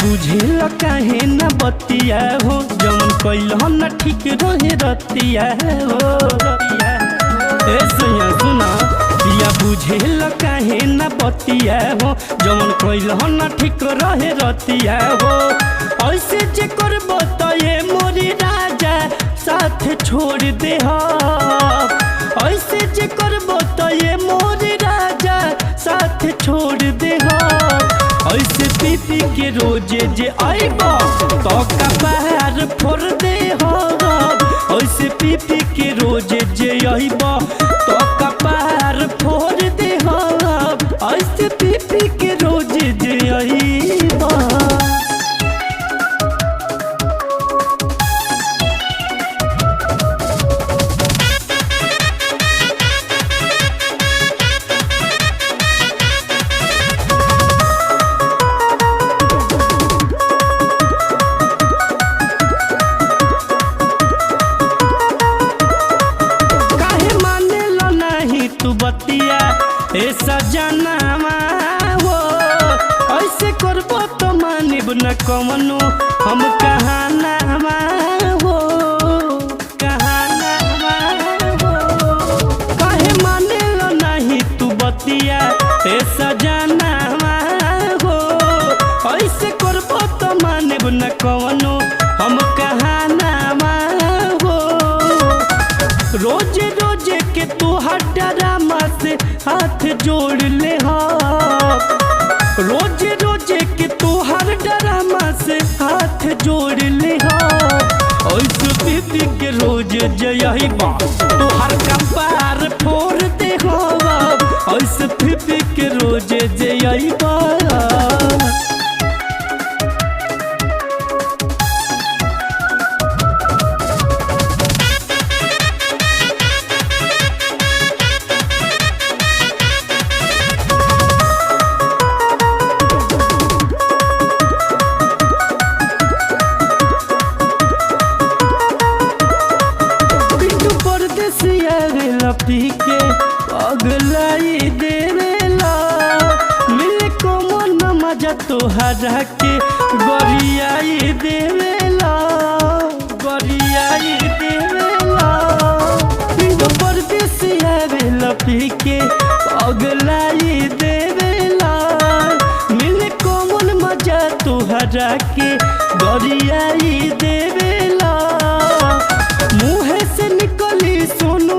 बुझेला काहे न बतिया हो जौन कैल न ठीक रहे रतिया हो ए सैया सुना पिया बुझेला काहे न बतिया हो जौन कैल न ठीक रहे रतिया हो ऐसे जे करबो त ये मोरी राजा साथ छोड़ दे हो ऐसे जे करबो त ये मोरी राजा साथ छोड़ दे हो ऐसे पी के रोजे जे आइबा तो कपार फोड़ दे हो ऐसे पी के रोजे जे आइबा तो कपार फोड़ दे हो ऐसे पी के रोजे जे आइबा बतिया ऐसा जनामा हो ऐसे करबो तो मानिब न कमनो हम कहानामा हो कहानामा हो काहे माने लो नहीं तू बतिया ऐसा जनामा हो ऐसे करबो तो मानिब न कमनो हम कहानामा हो रोजे रोजे के तू डरामा से हाथ जोड़ ले हो रोजे रोजे के तू हर डरामा से हाथ जोड़ ले हो ऐसे पी के रोज जय बा तू हर कपार फोड़ दे हो ऐसे पी के रोज जय बा पी के पगलाई देवेला मिले को मन मजा तोहरा के गरियाई देवेला गरियाई देवेला पिंडो परदेसी आवेला पी के पगलाई देवेला मिले को मन मजा तोहरा के गरियाई देवेला मुँह से निकली सोनू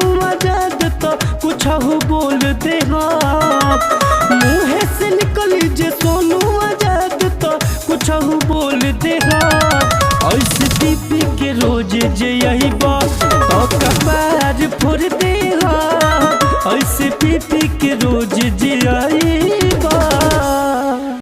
तो कुछ बोल दे मुँह से निकली जे सोनू आजाद तो कुछ बोल दे ऐसे पी के रोज जे यही बात तो कपार फोड़ दे ऐसे पी के रोज जे यही